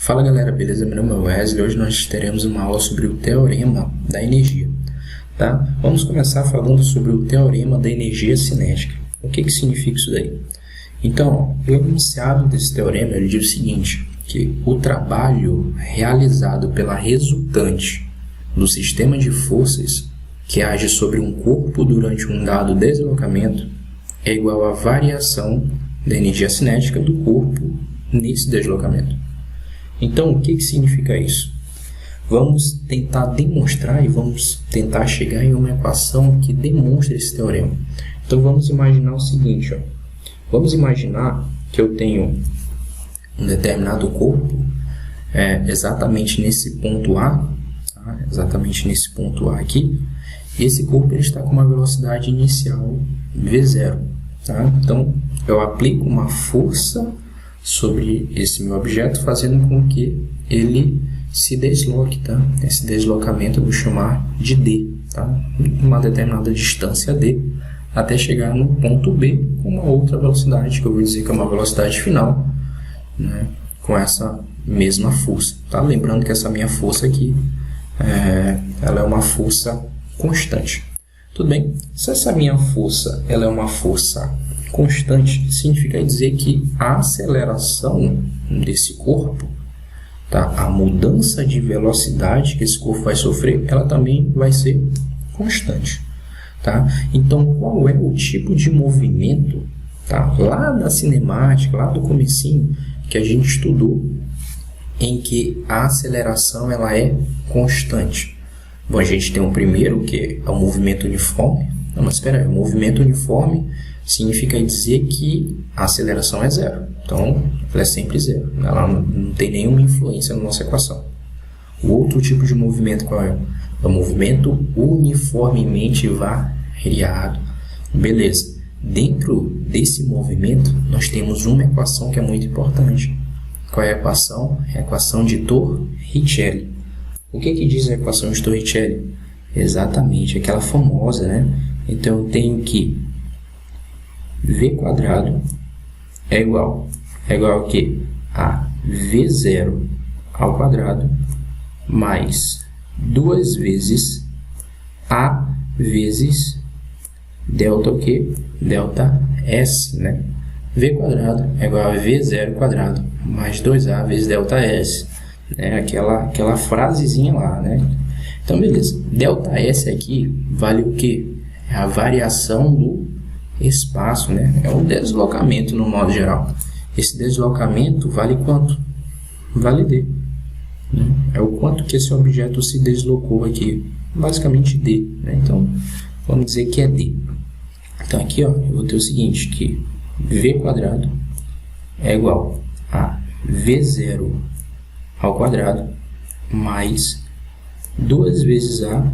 Fala galera, beleza? Meu nome é Wesley. Hoje nós teremos uma aula sobre o teorema da energia, tá? Vamos começar falando sobre o teorema da energia cinética. O que significa isso daí? Então, o enunciado desse teorema ele diz o seguinte, que o trabalho realizado pela resultante do sistema de forças que age sobre um corpo durante um dado deslocamento é igual à variação da energia cinética do corpo nesse deslocamento. Então, o que significa isso? Vamos tentar demonstrar e vamos tentar chegar em uma equação que demonstre esse teorema. Então, vamos imaginar o seguinte, ó. Vamos imaginar que eu tenho um determinado corpo exatamente nesse ponto A, tá? Exatamente nesse ponto A aqui, e esse corpo ele está com uma velocidade inicial V0. Tá? Então, eu aplico uma força sobre esse meu objeto, fazendo com que ele se desloque, tá? Esse deslocamento eu vou chamar de D, tá? Uma determinada distância D, até chegar no ponto B com uma outra velocidade, que eu vou dizer que é uma velocidade final, né? Com essa mesma força, tá? Lembrando que essa minha força aqui, ela é uma força constante. Tudo bem? Se essa minha força ela é uma força constante, significa dizer que a aceleração desse corpo, tá? A mudança de velocidade que esse corpo vai sofrer, ela também vai ser constante. Tá? Então, qual é o tipo de movimento, tá? Lá da cinemática, lá do comecinho, que a gente estudou, em que a aceleração ela é constante? Bom, a gente tem o primeiro, que é o movimento uniforme. Não, mas espera aí, o movimento uniforme significa dizer que a aceleração é zero. Então, ela é sempre zero. Ela não tem nenhuma influência na nossa equação. O outro tipo de movimento qual é? É o movimento uniformemente variado. Beleza. Dentro desse movimento, nós temos uma equação que é muito importante. Qual é a equação? É a equação de Torricelli. O que diz a equação de Torricelli? Exatamente, aquela famosa, né? Então, eu tenho que V quadrado é igual ao que? A V0 ao quadrado mais 2 vezes A vezes delta o quê? Delta S, né? V quadrado é igual a V0 quadrado mais 2A vezes delta S. Né? Aquela frasezinha lá, né? Então, beleza. Delta S aqui vale o quê? É a variação do espaço, né? É um deslocamento no modo geral. Esse deslocamento vale quanto? Vale D. Né? É o quanto que esse objeto se deslocou aqui. Basicamente D. Né? Então, vamos dizer que é D. Então, aqui ó, eu vou ter o seguinte, que V quadrado é igual a V0 ao quadrado mais 2 vezes A,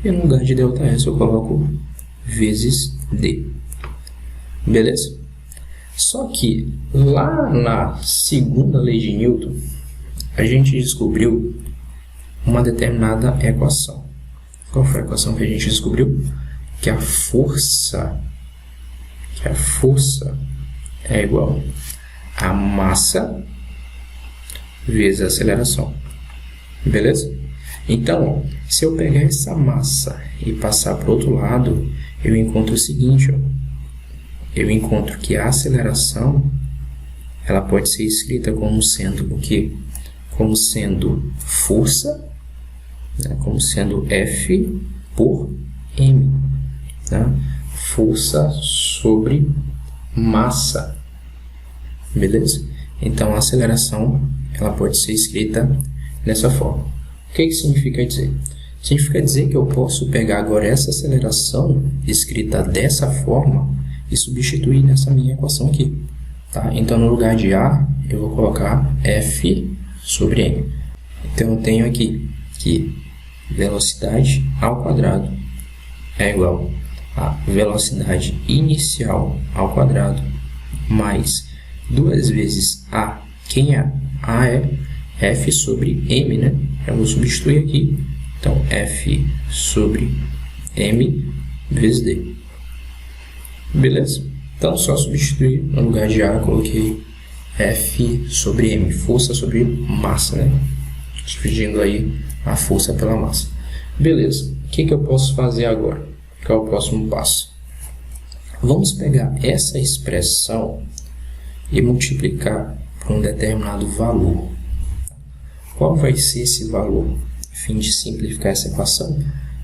e no lugar de delta S eu coloco vezes D. Beleza? Só que lá na segunda lei de Newton, a gente descobriu uma determinada equação. Qual foi a equação que a gente descobriu? Que a força é igual a massa vezes a aceleração. Beleza? Então, se eu pegar essa massa e passar para o outro lado, eu encontro o seguinte, ó. Eu encontro que a aceleração ela pode ser escrita como sendo o quê? Como sendo força, né? Como sendo F por M. Tá? Força sobre massa. Beleza? Então, a aceleração ela pode ser escrita dessa forma. O que significa dizer? Significa dizer que eu posso pegar agora essa aceleração escrita dessa forma e substituir nessa minha equação aqui. Tá? Então, no lugar de A, eu vou colocar F sobre M. Então, eu tenho aqui que velocidade ao quadrado é igual a velocidade inicial ao quadrado mais 2 vezes A. Quem é? A é F sobre M, né? Eu vou substituir aqui. Então, F sobre M vezes D. Beleza? Então, só substituir. No lugar de A, eu coloquei F sobre M, força sobre massa, né? Dividindo aí a força pela massa. Beleza, o que eu posso fazer agora? Qual é o próximo passo? Vamos pegar essa expressão e multiplicar por um determinado valor. Qual vai ser esse valor? A fim de simplificar essa equação,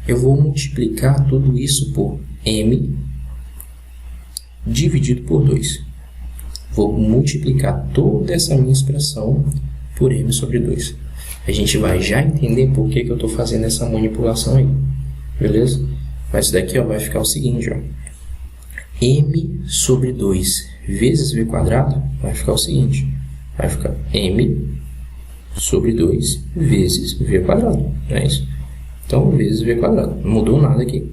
eu vou multiplicar tudo isso por M dividido por 2. Vou multiplicar toda essa minha expressão por M sobre 2. A gente vai já entender por que eu estou fazendo essa manipulação aí. Beleza? Mas isso daqui vai ficar o seguinte, ó. M sobre 2 vezes V quadrado vai ficar o seguinte. Vai ficar M sobre 2 vezes V quadrado. Não é isso? Então, vezes V quadrado. Não mudou nada aqui.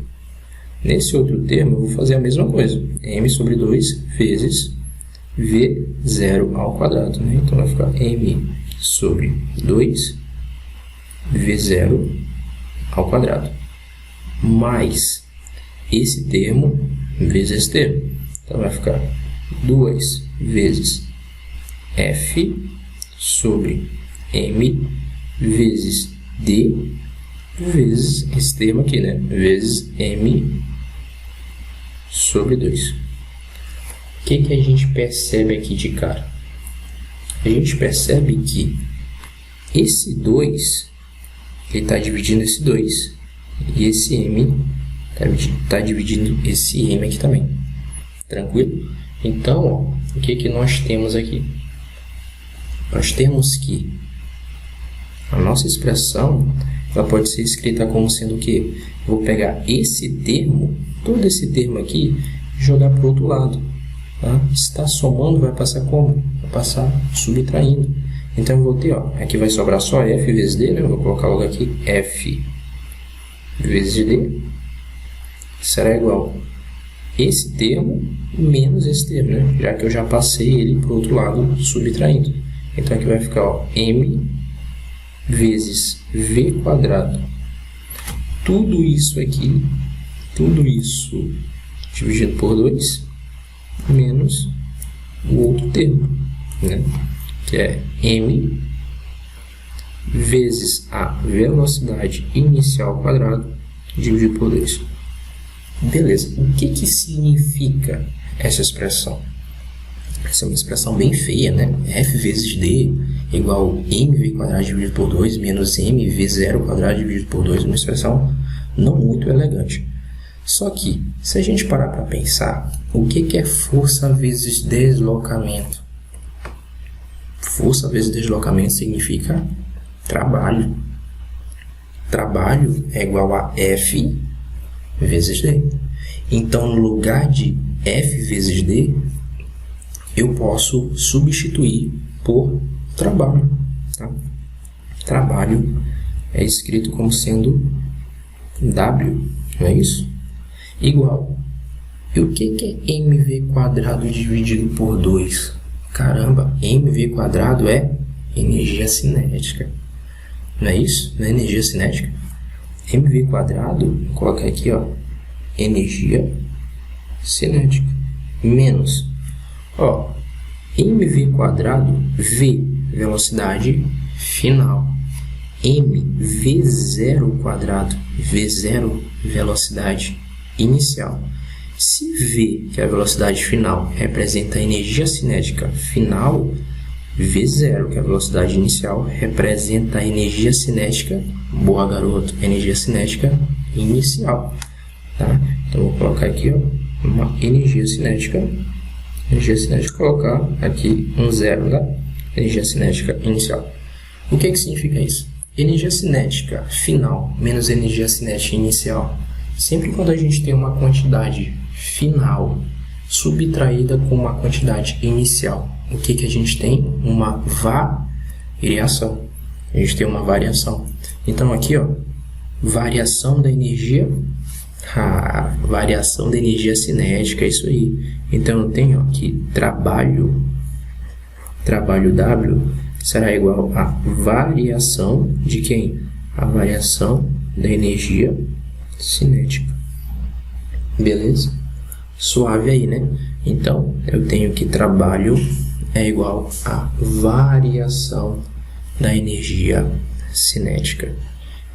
Nesse outro termo, eu vou fazer a mesma coisa. M sobre 2 vezes V0 ao quadrado. Né? Então, vai ficar M sobre 2 V0 ao quadrado. Mais esse termo vezes esse termo. Então, vai ficar 2 vezes F sobre M vezes D vezes esse termo aqui, né? Vezes M sobre 2. O que a gente percebe aqui de cara? A gente percebe que esse 2 ele está dividindo esse 2 e esse M está dividindo esse M aqui também. Tranquilo? Então, ó, o que nós temos aqui? Nós temos que a nossa expressão ela pode ser escrita como sendo o quê? Vou pegar esse termo, todo esse termo aqui, e jogar para o outro lado. Tá? Está somando, vai passar como? Vai passar subtraindo. Então, eu vou ter, ó, aqui vai sobrar só F vezes D, né? Eu vou colocar logo aqui F vezes D será igual esse termo menos esse termo, né? Já que eu já passei ele para o outro lado subtraindo. Então, aqui vai ficar, ó, M vezes V quadrado. Tudo isso aqui, tudo isso dividido por 2 menos o outro termo, né? Que é M vezes a velocidade inicial ao quadrado dividido por 2. Beleza, o que significa essa expressão? Essa é uma expressão bem feia, né? F vezes D igual mv quadrado dividido por 2 menos mv0 quadrado dividido por 2. Uma expressão não muito elegante. Só que, se a gente parar para pensar, o que é força vezes deslocamento? Força vezes deslocamento significa trabalho. Trabalho é igual a F vezes D. Então, no lugar de F vezes D, eu posso substituir por trabalho. Tá? Trabalho é escrito como sendo W, não é isso? Igual. E o que é mv quadrado dividido por 2? Caramba, mv quadrado é energia cinética. Não é isso? Não é energia cinética? mv quadrado, vou colocar aqui, ó, energia cinética, menos, ó, mv quadrado, v, velocidade final, m, v0 quadrado, v0, velocidade inicial. Se v, que é a velocidade final, representa a energia cinética final, v0, que é a velocidade inicial, representa a energia cinética, boa garoto, energia cinética inicial. Tá? Então, vou colocar aqui, ó, uma energia cinética, colocar aqui um 0 da energia cinética inicial. O que significa isso? Energia cinética final menos energia cinética inicial. Sempre quando a gente tem uma quantidade final subtraída com uma quantidade inicial, o que a gente tem? Uma variação. A gente tem uma variação. Então, aqui, ó, variação da energia, variação da energia cinética, é isso aí. Então, eu tenho aqui trabalho W será igual a variação de quem? A variação da energia cinética. Beleza? Suave aí, né? Então, eu tenho que trabalho é igual à variação da energia cinética.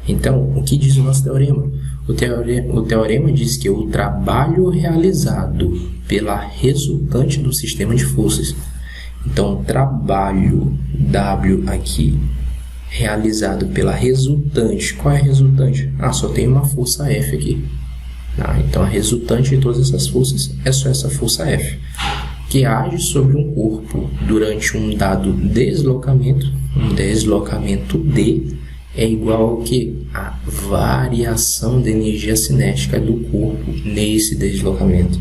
Então, o que diz o nosso teorema? O teorema diz que o trabalho realizado pela resultante do sistema de forças, então o trabalho W aqui, realizado pela resultante, qual é a resultante? Só tem uma força F aqui. Então a resultante de todas essas forças é só essa força F, que age sobre um corpo durante um dado deslocamento, um deslocamento D, é igual ao que? A variação da energia cinética do corpo nesse deslocamento.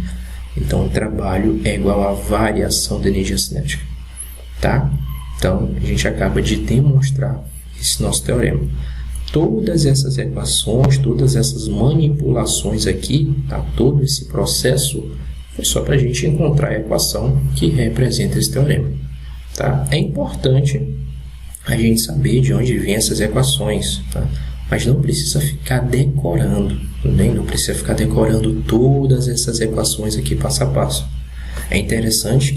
Então, o trabalho é igual à variação da energia cinética. Tá? Então, a gente acaba de demonstrar esse nosso teorema. Todas essas equações, todas essas manipulações aqui, tá? Todo esse processo foi só para a gente encontrar a equação que representa esse teorema. Tá? É importante a gente saber de onde vêm essas equações, tá? Mas não precisa ficar decorando, não precisa ficar decorando todas essas equações aqui passo a passo. É interessante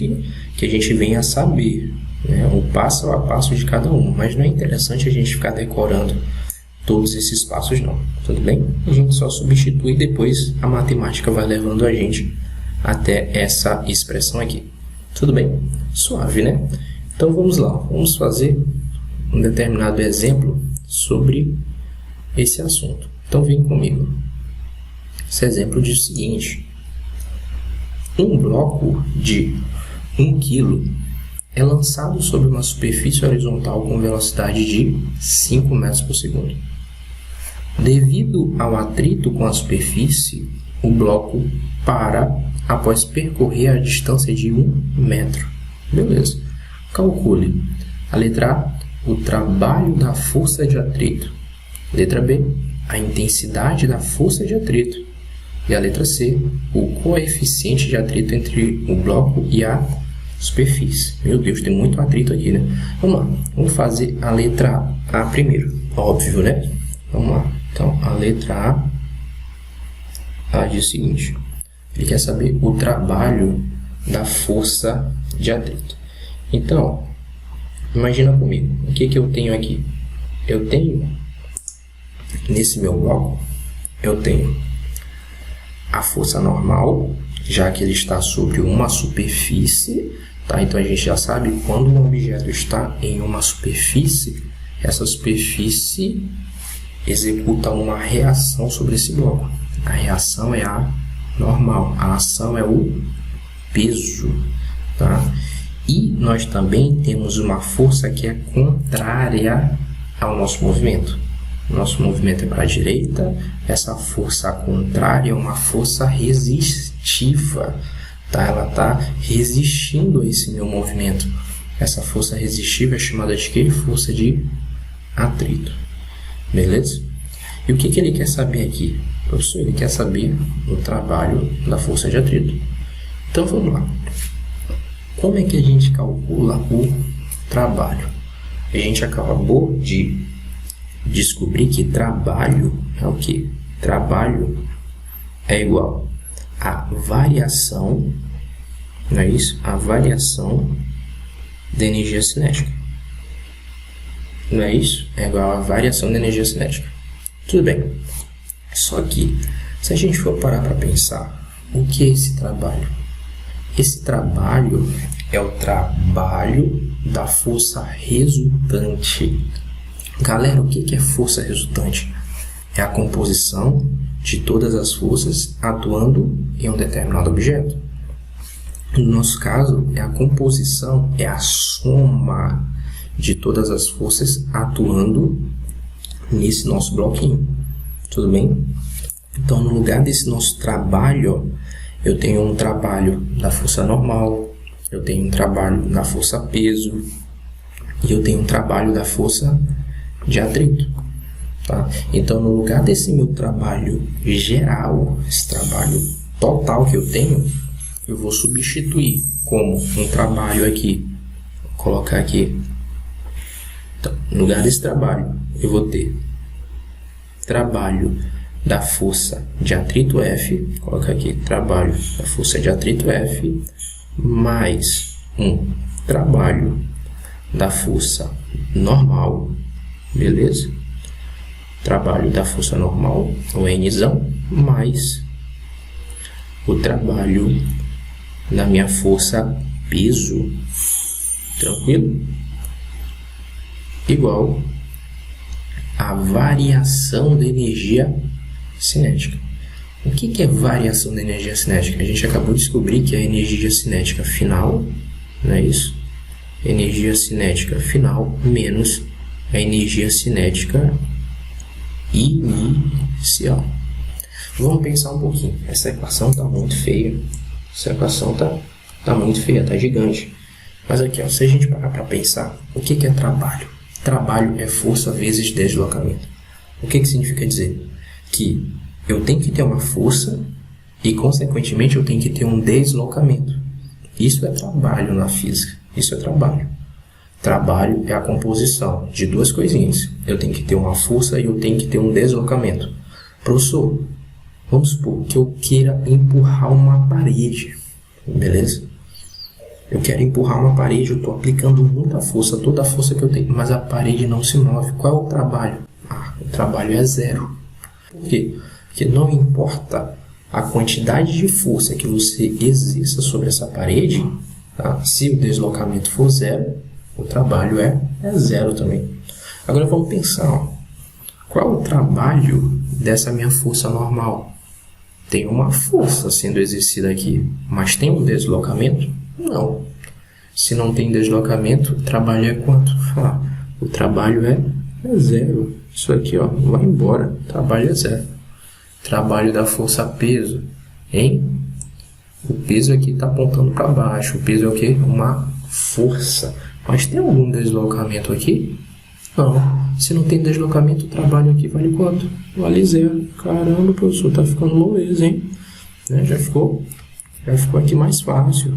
que a gente venha a saber, né, o passo a passo de cada um, mas não é interessante a gente ficar decorando todos esses passos não, tudo bem? A gente só substitui e depois a matemática vai levando a gente até essa expressão aqui. Tudo bem? Suave, né? Então vamos lá, vamos fazer um determinado exemplo sobre esse assunto. Então vem comigo. Esse exemplo diz o seguinte: um bloco de 1 kg é lançado sobre uma superfície horizontal com velocidade de 5 metros por segundo. Devido ao atrito com a superfície, o bloco para após percorrer a distância de 1 metro. Beleza. Calcule. A letra A, o trabalho da força de atrito. Letra B, a intensidade da força de atrito. E a letra C, o coeficiente de atrito entre o bloco e a superfície. Meu Deus, tem muito atrito aqui, né? Vamos lá, vamos fazer a letra A primeiro. Óbvio, né? Vamos lá. Então, a letra A diz o seguinte: ele quer saber o trabalho da força de atrito. Então, imagina comigo, o que eu tenho aqui? Eu tenho, nesse meu bloco, eu tenho a força normal, já que ele está sobre uma superfície, tá? Então a gente já sabe quando um objeto está em uma superfície, essa superfície executa uma reação sobre esse bloco. A reação é a normal, a ação é o peso, tá? E nós também temos uma força que é contrária ao nosso movimento. O nosso movimento é para a direita, essa força contrária é uma força resistiva, tá? Ela está resistindo a esse meu movimento. Essa força resistiva é chamada de quê? Força de atrito. Beleza? E o que ele quer saber aqui? Professor, ele quer saber o trabalho da força de atrito. Então vamos lá. Como é que a gente calcula o trabalho? A gente acabou de descobrir que trabalho é o quê? Trabalho é igual a variação, não é isso? A variação da energia cinética. Não é isso? É igual a variação da energia cinética. Tudo bem. Só que, se a gente for parar para pensar, o que é esse trabalho? Esse trabalho é o trabalho da força resultante. Galera, o que é força resultante? É a composição de todas as forças atuando em um determinado objeto. No nosso caso, é a composição, é a soma de todas as forças atuando nesse nosso bloquinho. Tudo bem? Então, no lugar desse nosso trabalho, eu tenho um trabalho da força normal, eu tenho um trabalho da força peso e eu tenho um trabalho da força de atrito. Tá? Então, no lugar desse meu trabalho geral, esse trabalho total que eu tenho, eu vou substituir como um trabalho aqui. Vou colocar aqui. Então, no lugar desse trabalho, eu vou ter trabalho da força de atrito F, vou colocar aqui trabalho da força de atrito F, mais um trabalho da força normal, beleza? Trabalho da força normal, o Nzão, mais o trabalho da minha força peso, tranquilo? Igual a variação da energia cinética. O que é variação da energia cinética? A gente acabou de descobrir que a energia cinética final, não é isso? Energia cinética final menos a energia cinética inicial. Vamos pensar um pouquinho. Essa equação está muito feia. Essa equação tá muito feia, tá gigante. Mas aqui, ó, se a gente parar para pensar, o que é trabalho? Trabalho é força vezes deslocamento. O que significa dizer? Que eu tenho que ter uma força e, consequentemente, eu tenho que ter um deslocamento. Isso é trabalho na física. Isso é trabalho. Trabalho é a composição de duas coisinhas. Eu tenho que ter uma força e eu tenho que ter um deslocamento. Professor, vamos supor que eu queira empurrar uma parede, beleza? Eu quero empurrar uma parede, eu estou aplicando muita força, toda a força que eu tenho, mas a parede não se move. Qual é o trabalho? O trabalho é zero. Por quê? Porque não importa a quantidade de força que você exerça sobre essa parede, tá? Se o deslocamento for zero, o trabalho é zero também. Agora vamos pensar, ó. Qual é o trabalho dessa minha força normal? Tem uma força sendo exercida aqui, mas tem um deslocamento? Não. Se não tem deslocamento, o trabalho é quanto? O trabalho é zero. Isso aqui, ó, vai embora. O trabalho é zero. Trabalho da força peso, hein? O peso aqui está apontando para baixo. O peso é o quê? Uma força. Mas tem algum deslocamento aqui? Não. Se não tem deslocamento, o trabalho aqui vale quanto? Vale zero. Caramba, professor, tá ficando moleza, hein? Já ficou aqui mais fácil.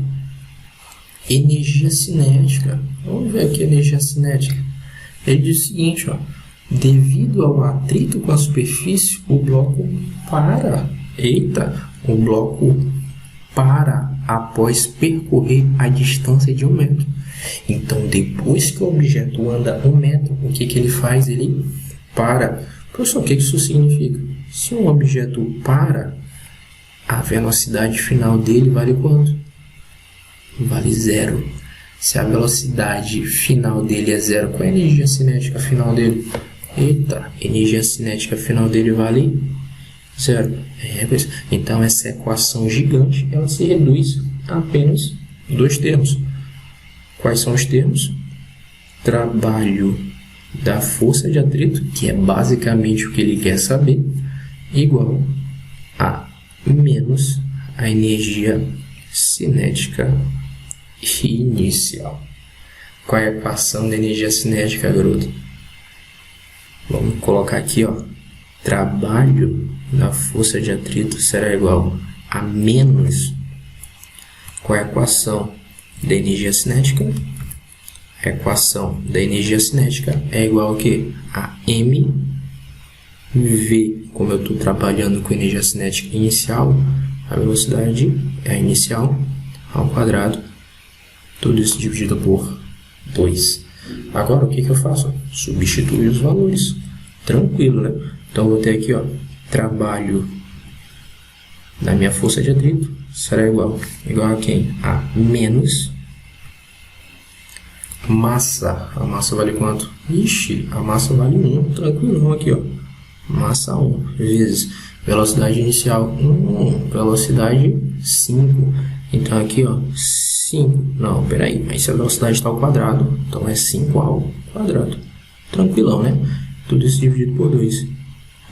Energia cinética. Vamos ver aqui a energia cinética. Ele diz o seguinte, ó. Devido ao atrito com a superfície, o bloco para. Eita, o bloco para após percorrer a distância de 1 metro. Então, depois que o objeto anda 1 metro, o que ele faz? Ele para. Professor, o que isso significa? Se um objeto para, a velocidade final dele vale quanto? Vale zero. Se a velocidade final dele é zero, qual é a energia cinética final dele? Eita, energia cinética final dele vale zero. Então, essa equação gigante, ela se reduz a apenas 2 termos. Quais são os termos? Trabalho da força de atrito, que é basicamente o que ele quer saber, igual a menos a energia cinética inicial. Qual é a equação da energia cinética, garoto? Vamos colocar aqui, ó. Trabalho da força de atrito será igual a menos. Qual é a equação da energia cinética? A equação da energia cinética é igual a quê? A mv. Como eu estou trabalhando com energia cinética inicial, a velocidade é a inicial ao quadrado. Tudo isso dividido por 2. Agora, o que eu faço? Substituir os valores. Tranquilo, né? Então, eu vou ter aqui, ó, trabalho da minha força de atrito será igual a quem? A menos massa. A massa vale quanto? Ixi, a massa vale 1. Tranquilão aqui, ó. Massa 1 vezes velocidade inicial 1, velocidade 5. Então, aqui, ó, 5. Não, peraí. Aí se a velocidade está ao quadrado, então é 5 ao quadrado. Tranquilão, né? Tudo isso dividido por 2.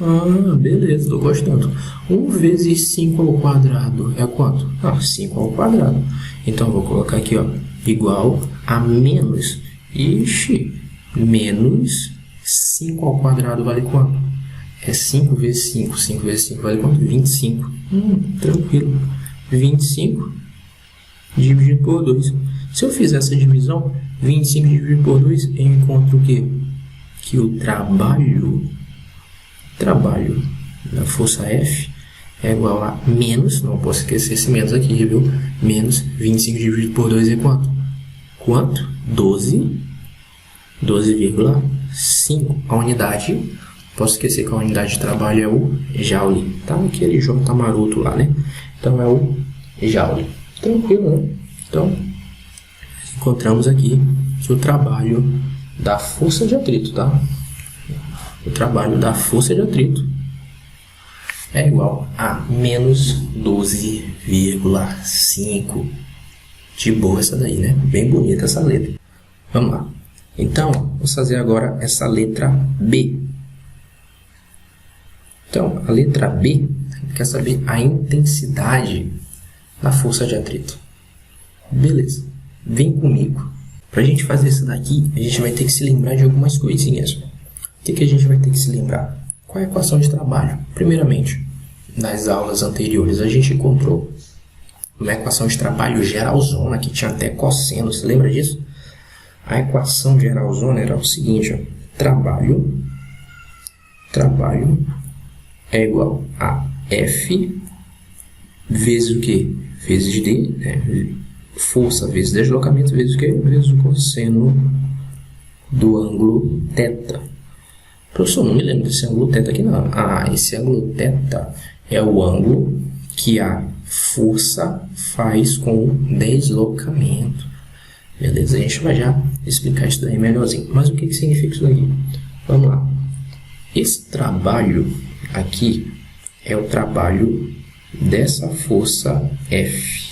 Ah, beleza, estou gostando. 1 vezes 5 ao quadrado é quanto? 5 ao quadrado. Então, vou colocar aqui, ó, igual a menos. Ixi, menos 5 ao quadrado vale quanto? É 5 vezes 5. 5 vezes 5 vale quanto? 25. Tranquilo. 25 dividido por 2. Se eu fizer essa divisão, 25 dividido por 2, eu encontro o quê? Que o trabalho da força F é igual a menos, não posso esquecer esse menos aqui, viu? Menos 25 dividido por 2 é quanto? quanto? 12,5. A unidade, posso esquecer que a unidade de trabalho é o joule, tá? Aquele J maroto lá, né? Então é o joule. Tranquilo, né? Então, encontramos aqui que o trabalho da força de atrito, tá? O trabalho da força de atrito é igual a menos 12,5. De boa essa daí, né? Bem bonita essa letra. Vamos lá. Então, vamos fazer agora essa letra B. Então, a letra B quer saber a intensidade da força de atrito. Beleza. Vem comigo. Para a gente fazer isso daqui, a gente vai ter que se lembrar de algumas coisinhas. O que a gente vai ter que se lembrar? Qual é a equação de trabalho? Primeiramente, nas aulas anteriores, a gente encontrou uma equação de trabalho geralzona, que tinha até cosseno. Você lembra disso? A equação geralzona era o seguinte, ó. Trabalho é igual a F vezes o quê? Vezes D, né? Força vezes deslocamento vezes o quê? Vezes o cosseno do ângulo θ. Professor, não me lembro desse ângulo θ aqui não. Esse ângulo θ é o ângulo que a força faz com o deslocamento. Beleza? A gente vai já explicar isso daí melhorzinho. Mas o que significa isso daqui? Vamos lá. Esse trabalho aqui é o trabalho dessa força F.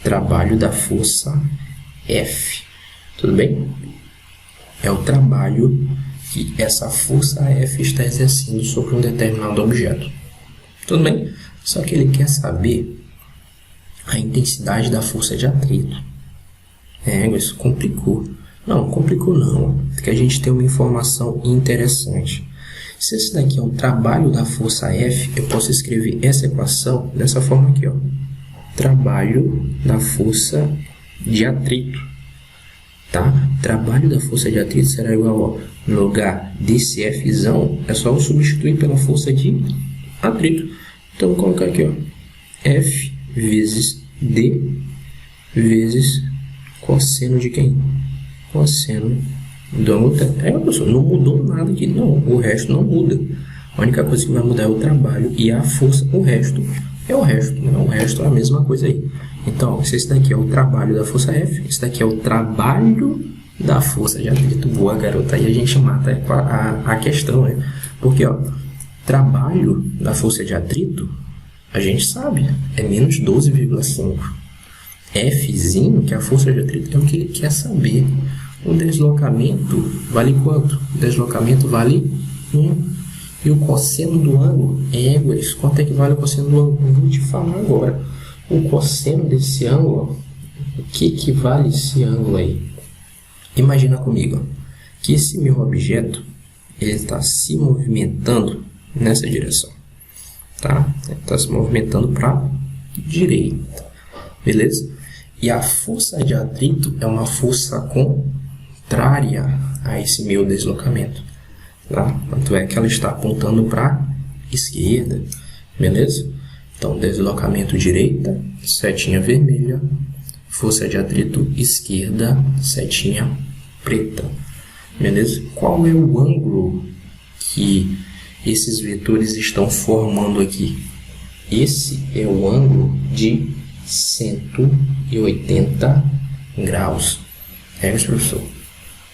Trabalho da força F. Tudo bem? É o trabalho que essa força F está exercendo sobre um determinado objeto. Tudo bem? Só que ele quer saber a intensidade da força de atrito. Isso complicou. Não, complicou não. Porque a gente tem uma informação interessante. Se esse daqui é o trabalho da força F, eu posso escrever essa equação dessa forma aqui, ó. Trabalho da força de atrito. Tá? Trabalho da força de atrito será igual, ó, no lugar desse Fzão, é só eu substituir pela força de atrito. Então, vou colocar aqui, ó, F vezes D vezes cosseno de quem? Cosseno do ângulo θ. Professor, não mudou nada aqui. Não, o resto não muda. A única coisa que vai mudar é o trabalho e a força. O resto é o resto, né? O resto é a mesma coisa aí. Então, se esse daqui é o trabalho da força F, esse daqui é o trabalho da força de atrito. Boa, garota. Aí a gente mata a questão, né? Porque, ó, trabalho da força de atrito, a gente sabe, é menos 12,5. Fzinho, que é a força de atrito, é o que ele quer saber. O deslocamento vale quanto? O deslocamento vale 1. E o cosseno do ângulo é iguais. Quanto é que vale o cosseno do ângulo? Eu vou te falar agora. O cosseno desse ângulo, o que vale esse ângulo aí? Imagina comigo que esse meu objeto ele está se movimentando nessa direção. Tá? Ele está se movimentando para a direita. Beleza? E a força de atrito é uma força contrária a esse meu deslocamento. Tá? Tanto é que ela está apontando para a esquerda. Beleza? Então, deslocamento direita, setinha vermelha. Força de atrito esquerda, setinha preta. Beleza? Qual é o ângulo que esses vetores estão formando aqui? Esse é o ângulo de 180 graus. Professor,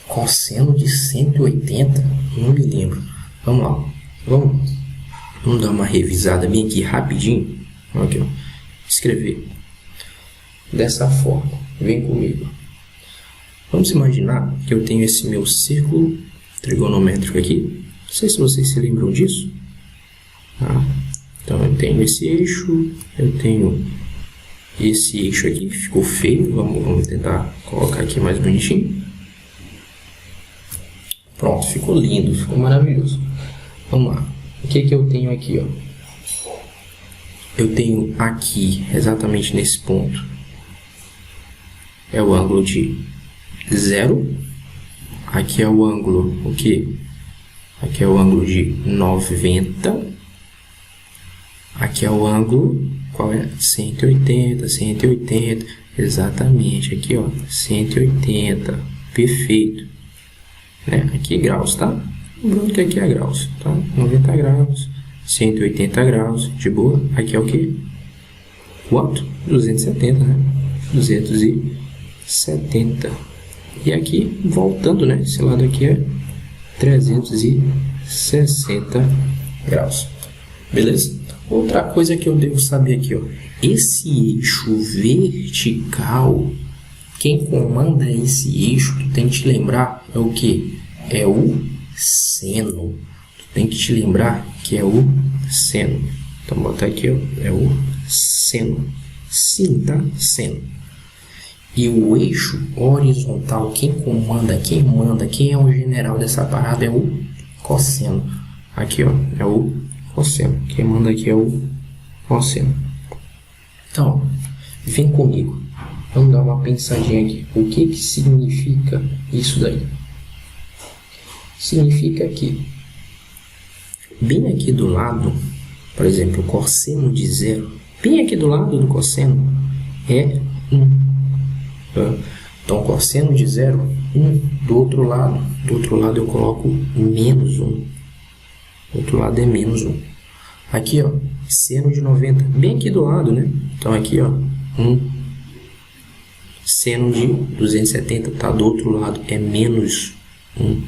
cosseno de 180? Não me lembro. Vamos lá. Vamos dar uma revisada bem aqui rapidinho. Aqui, ó. Escrever dessa forma. Vem comigo. Vamos imaginar que eu tenho esse meu círculo trigonométrico aqui. Não sei se vocês se lembram disso. Então eu tenho esse eixo, eu tenho esse eixo aqui que ficou feio. Vamos tentar colocar aqui mais bonitinho. Pronto, ficou lindo, ficou maravilhoso. Vamos lá. O que eu tenho aqui, ó? Eu tenho aqui, exatamente nesse ponto, é o ângulo de 0. Aqui é o ângulo, o quê? Aqui é o ângulo de 90. Aqui é o ângulo, qual é? 180, 180. Exatamente, aqui ó, 180, perfeito. Né? Aqui é graus, tá? Lembrando que aqui é graus, tá? 90 graus, 180 graus, de boa. Aqui é o que? Quanto? 270, né? 270. E aqui, voltando, né? Esse lado aqui é 360 graus. Beleza? Outra coisa que eu devo saber aqui, ó. Esse eixo vertical, quem comanda esse eixo, tu tem que te lembrar, é o que? É o seno. Tu tem que te lembrar que é o seno. Então, botar aqui, ó, é o seno. Sim, tá? Seno. E o eixo horizontal, quem comanda, quem manda, quem é o general dessa parada é o cosseno. Aqui, ó, é o cosseno. Quem manda aqui é o cosseno. Então, vem comigo. Vamos dar uma pensadinha aqui. O que significa isso daí? Significa que, bem aqui do lado, por exemplo, o cosseno de zero, bem aqui do lado do cosseno é 1. Então, cosseno de zero, 1. Do outro lado eu coloco menos 1. Do outro lado é menos 1. Aqui, ó, seno de 90, bem aqui do lado, né? Então, aqui, ó, 1. Seno de 270, tá do outro lado, é menos 1.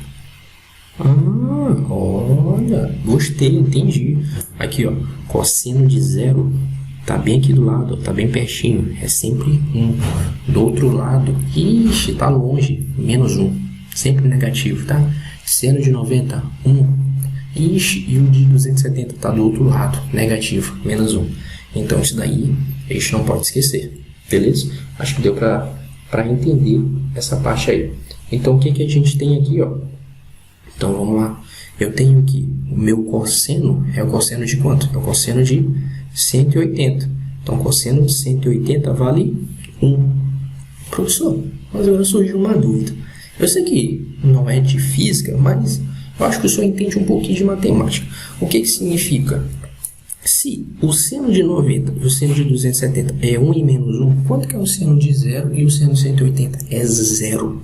Ah, olha, gostei, entendi. Aqui, ó, cosseno de zero, tá bem aqui do lado, tá bem pertinho, é sempre 1. Do outro lado, ixi, tá longe, menos 1. Sempre negativo, tá? Seno de 90, 1. Ixi, e o de 270 tá do outro lado, negativo, menos 1. Então, isso daí a gente não pode esquecer, beleza? Acho que deu para entender essa parte aí. Então, o que a gente tem aqui, ó? Então, vamos lá. Eu tenho aqui, o meu cosseno é o cosseno de quanto? É o cosseno de 180. Então, cosseno de 180 vale 1. Professor, mas agora surgiu uma dúvida. Eu sei que não é de física, mas eu acho que o senhor entende um pouquinho de matemática. O que significa? Se o seno de 90 e o seno de 270 é 1 e menos 1, quanto que é o seno de 0 e o seno de 180? É 0.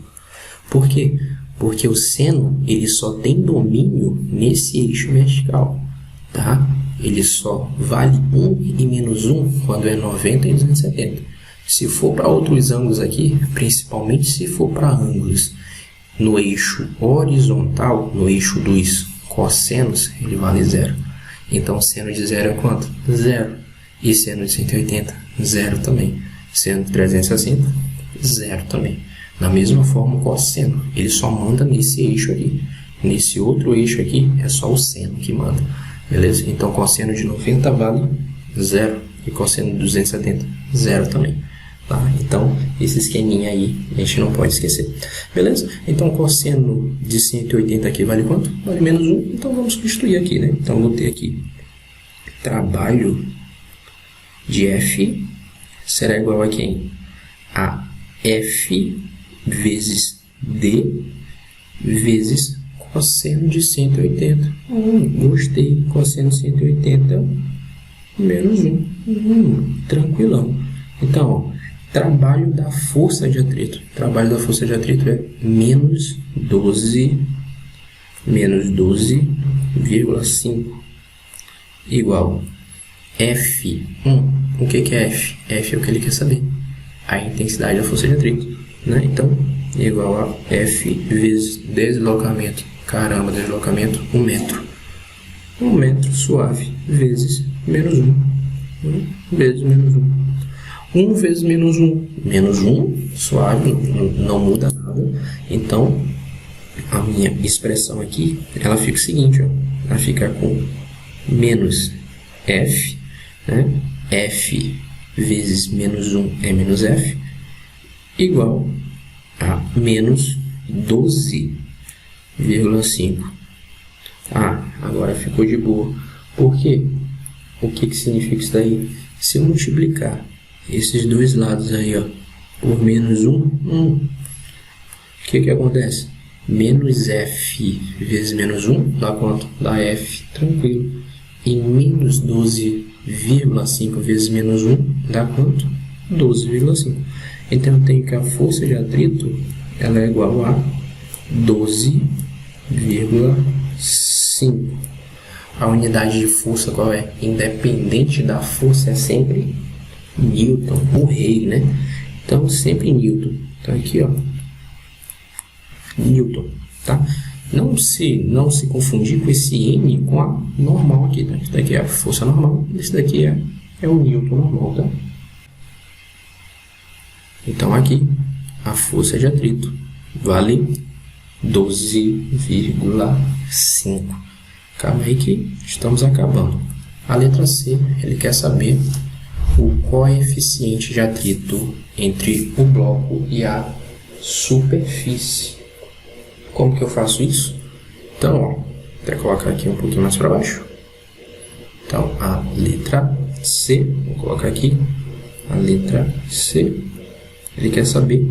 Por quê? Porque o seno ele só tem domínio nesse eixo vertical, tá? Ele só vale 1 e menos 1 quando é 90 e 270. Se for para outros ângulos aqui, principalmente se for para ângulos no eixo horizontal, no eixo dos cossenos, ele vale 0. Então, seno de 0 é quanto? 0. E seno de 180? 0 também. Seno de 360? 0 também. Da mesma forma, o cosseno, ele só manda nesse eixo aqui. Nesse outro eixo aqui, é só o seno que manda. Beleza? Então, cosseno de 90 vale 0. E cosseno de 270? 0 também. Tá? Então, esse esqueminha aí, a gente não pode esquecer. Beleza? Então, cosseno de 180 aqui vale quanto? Vale menos 1. Então, vamos substituir aqui, né? Então, vou ter aqui trabalho de F será igual a quem? A F vezes D vezes cosseno de 180. Gostei. Cosseno de 180 menos 1. Tranquilão. Então, ó, trabalho da força de atrito. Trabalho da força de atrito é menos 12,5 igual F1. O que é F? F é o que ele quer saber. A intensidade da força de atrito, né? Então, igual a F vezes deslocamento. Caramba, deslocamento 1 metro. 1 metro suave vezes menos 1. Vezes menos 1. 1 vezes menos 1. Menos 1, suave, não muda nada. Então, a minha expressão aqui, ela fica o seguinte, ó. Ela fica com menos F, né? F vezes menos 1 é menos F, igual a menos 12,5. Agora ficou de boa. Por quê? O que significa isso daí? Se eu multiplicar esses dois lados aí, ó, por menos 1, o que acontece? Menos F vezes menos 1 dá quanto? Dá F, tranquilo. E menos 12,5 vezes menos 1 dá quanto? 12,5. Então eu tenho que a força de atrito ela é igual a 12,5. A unidade de força qual é? Independente da força é sempre Newton, o rei, né? Então sempre Newton. Então aqui, ó, Newton, tá? Não se confundir com esse N com a normal aqui, tá? Isso daqui é a força normal, esse daqui é o Newton normal, tá? Então aqui a força de atrito vale 12,5. Calma aí que estamos acabando. A letra C, ele quer saber o coeficiente de atrito entre o bloco e a superfície. Como que eu faço isso? Então, ó, vou colocar aqui um pouquinho mais para baixo. Então, a letra C, vou colocar aqui, a letra C, ele quer saber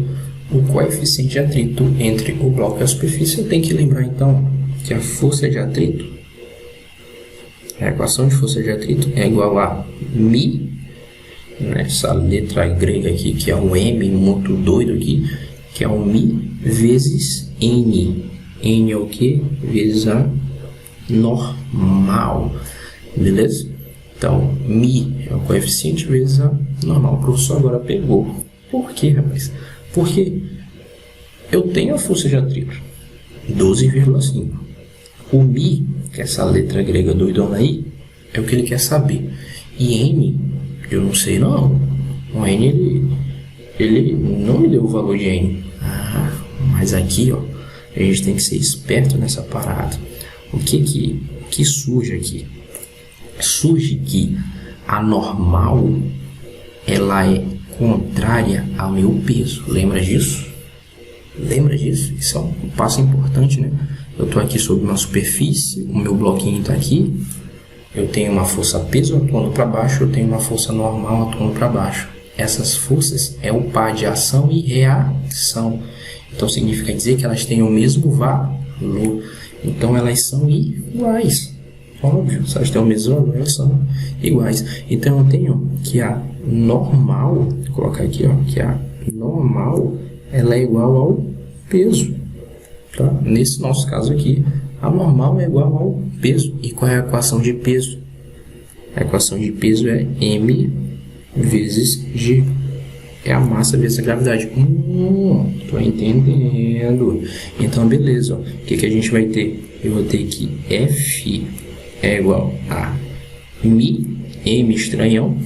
o coeficiente de atrito entre o bloco e a superfície. Eu tenho que lembrar, então, que a força de atrito, a equação de força de atrito é igual a μ, essa letra grega aqui, que é um M muito doido aqui, que é um μ vezes N. N é o que? Vezes a normal. Beleza? Então, μ é o coeficiente vezes a normal. O professor agora pegou. Por quê, rapaz? Porque eu tenho a força de atrito, 12,5. O μ, que é essa letra grega doidona aí, é o que ele quer saber. E N, eu não sei não. O N, ele não me deu o valor de N. Mas aqui, ó, a gente tem que ser esperto nessa parada. O que surge aqui? Surge que a normal, ela é contrária ao meu peso. Lembra disso? Lembra disso? Isso é um passo importante, né? Eu estou aqui sobre uma superfície, o meu bloquinho está aqui, eu tenho uma força peso atuando para baixo, eu tenho uma força normal atuando para baixo. Essas forças é o par de ação e reação. Então significa dizer que elas têm o mesmo valor. Então elas são iguais. Óbvio, se elas têm o mesmo valor, elas são iguais. Então eu tenho que a normal, vou colocar aqui, ó, que a normal ela é igual ao peso. Tá? Nesse nosso caso aqui, a normal é igual ao peso. E qual é a equação de peso? A equação de peso é m vezes g. É a massa vezes a gravidade. Tô entendendo. Então, beleza. Ó. O que a gente vai ter? Eu vou ter que F é igual a m estranhão,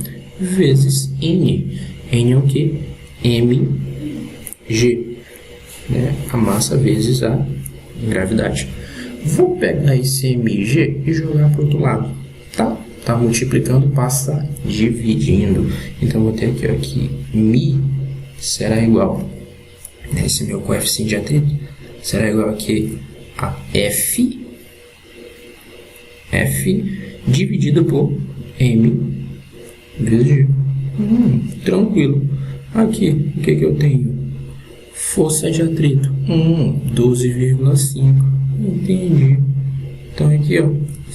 vezes N. N é o que? mg. Né? A massa vezes a gravidade. Vou pegar esse mg e jogar para o outro lado. Tá multiplicando, passa dividindo. Então, vou ter aqui, ó, que μ será igual, esse meu coeficiente de atrito, será igual aqui a F dividido por M vezes G. Tranquilo. Aqui, o que eu tenho? Força de atrito, 12,5. Entendi. Então, aqui, ó,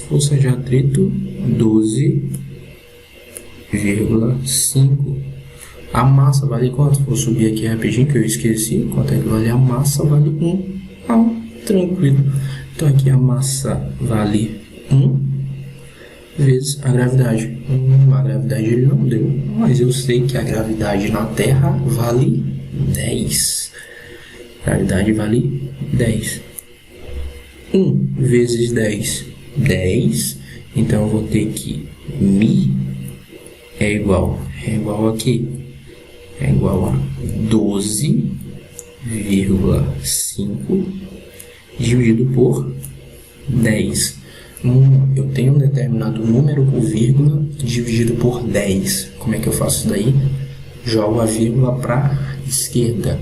força de atrito, 12,5. A massa vale quanto? Vou subir aqui rapidinho que eu esqueci. Quanto é que vale a massa? Vale 1. Tranquilo. Então aqui a massa vale 1 vezes a gravidade. A gravidade ele não deu, mas eu sei que a gravidade na Terra vale 10. Gravidade vale 10. 1 vezes 10, 10. Então eu vou ter que μ é igual a quê? É igual a 12,5 dividido por 10. Eu tenho um determinado número por vírgula dividido por 10. Como é que eu faço isso daí? Jogo a vírgula para a esquerda.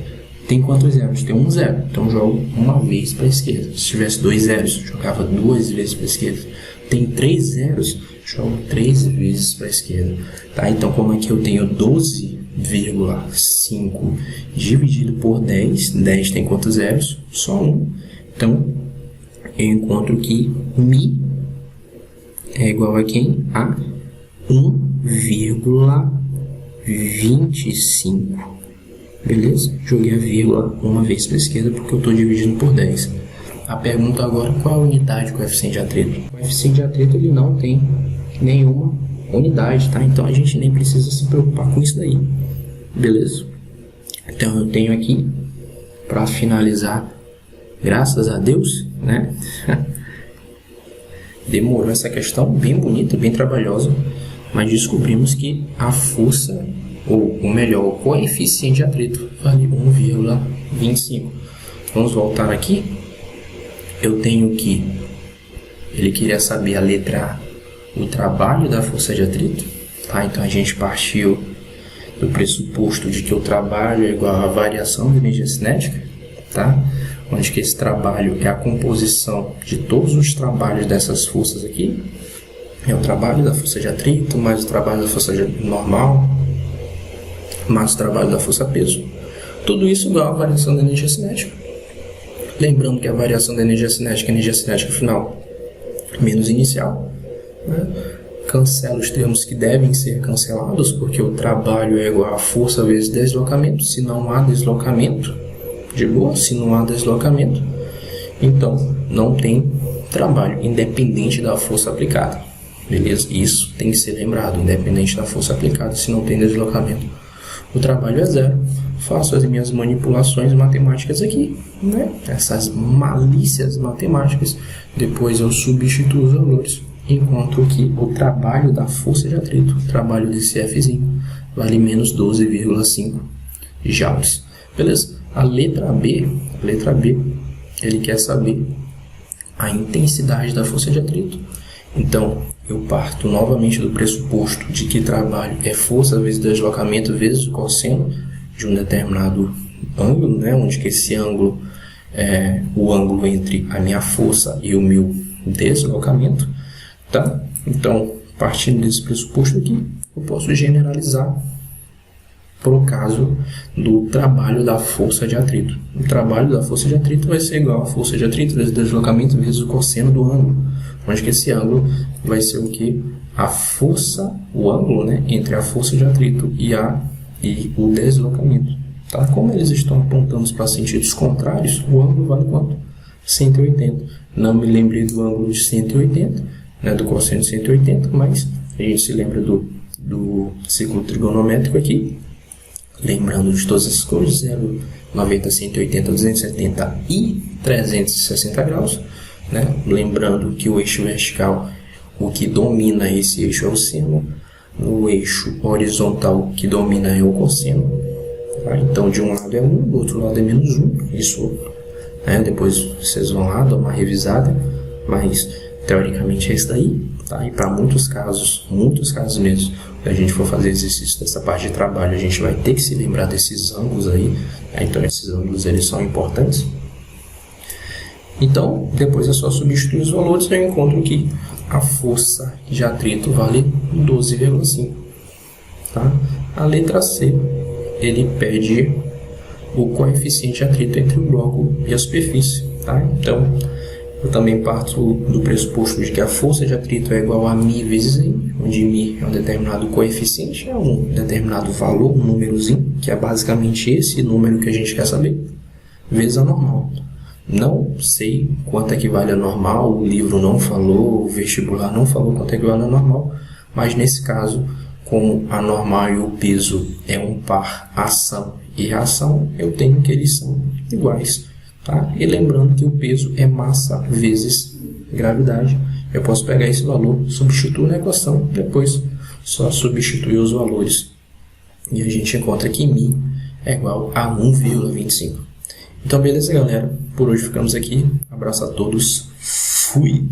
Tem quantos zeros? Tem um zero. Então jogo uma vez para a esquerda. Se tivesse 2 zeros, jogava 2 vezes para a esquerda. Tem 3 zeros, jogo 3 vezes para a esquerda. Tá? Então, como aqui eu tenho 12,5 dividido por 10, 10 tem quantos zeros? Só 1. Então, eu encontro que μ é igual a quem? A 1,25. Beleza? Joguei a vírgula uma vez para a esquerda porque eu estou dividindo por 10. A pergunta agora, qual a unidade do coeficiente de atrito? O coeficiente de atrito ele não tem nenhuma unidade, tá? Então a gente nem precisa se preocupar com isso daí. Beleza? Então eu tenho aqui, para finalizar, graças a Deus, né? Demorou essa questão, bem bonita, bem trabalhosa, mas descobrimos que a força, ou melhor, o coeficiente de atrito vale 1,25. Vamos voltar aqui. Eu tenho que, ele queria saber a letra A, o trabalho da força de atrito, tá? Então a gente partiu do pressuposto de que o trabalho é igual à variação da energia cinética, tá? Onde que esse trabalho é a composição de todos os trabalhos dessas forças aqui. É o trabalho da força de atrito, mais o trabalho da força normal, mais o trabalho da força peso. Tudo isso igual à variação da energia cinética. Lembrando que a variação da energia cinética final menos inicial, né? Cancela os termos que devem ser cancelados, porque o trabalho é igual a força vezes deslocamento. Se não há deslocamento, de boa, se não há deslocamento, então não tem trabalho, independente da força aplicada. Beleza? Isso tem que ser lembrado, independente da força aplicada, se não tem deslocamento, o trabalho é zero. Faço as minhas manipulações matemáticas aqui, né? Essas malícias matemáticas, depois eu substituo os valores. Encontro que o trabalho da força de atrito, o trabalho desse Fzinho, vale menos 12,5 joules. Beleza? A letra B, ele quer saber a intensidade da força de atrito. Então, eu parto novamente do pressuposto de que trabalho é força vezes deslocamento vezes o cosseno de um determinado ângulo, né? Onde que esse ângulo é o ângulo entre a minha força e o meu deslocamento. Tá? Então, partindo desse pressuposto aqui, eu posso generalizar para o caso do trabalho da força de atrito. O trabalho da força de atrito vai ser igual a força de atrito vezes deslocamento vezes o cosseno do ângulo, onde que esse ângulo vai ser o que? A força, o ângulo, né, entre a força de atrito e o deslocamento. Tá? Como eles estão apontando para sentidos contrários, o ângulo vale quanto? 180. Não me lembrei do ângulo de 180, né, do cosseno de 180, mas a gente se lembra do ciclo trigonométrico aqui, lembrando de todas as coisas, 0, 90, 180, 270 e 360 graus, né? Lembrando que o eixo vertical, o que domina esse eixo é o seno, o eixo horizontal que domina é o cosseno, tá? Então de um lado é 1, do outro lado é menos 1, isso, né? Depois vocês vão lá dar uma revisada, mas teoricamente é isso daí, tá? E para muitos casos mesmo, se a gente for fazer exercício dessa parte de trabalho, a gente vai ter que se lembrar desses ângulos aí, né? Então esses ângulos eles são importantes. Então, depois é só substituir os valores e eu encontro que a força de atrito vale 12,5. Tá? A letra C, ele pede o coeficiente de atrito entre o bloco e a superfície. Tá? Então, eu também parto do pressuposto de que a força de atrito é igual a μ vezes N, onde μ é um determinado coeficiente, é um determinado valor, um númerozinho, que é basicamente esse número que a gente quer saber, vezes a normal. Não sei quanto equivale a normal, o livro não falou, o vestibular não falou quanto equivale a normal, mas nesse caso, como a normal e o peso é um par ação e reação, eu tenho que eles são iguais. Tá? E lembrando que o peso é massa vezes gravidade. Eu posso pegar esse valor, substituir na equação, depois só substituir os valores. E a gente encontra que μ é igual a 1,25. Então beleza, galera? Por hoje ficamos aqui. Abraço a todos. Fui!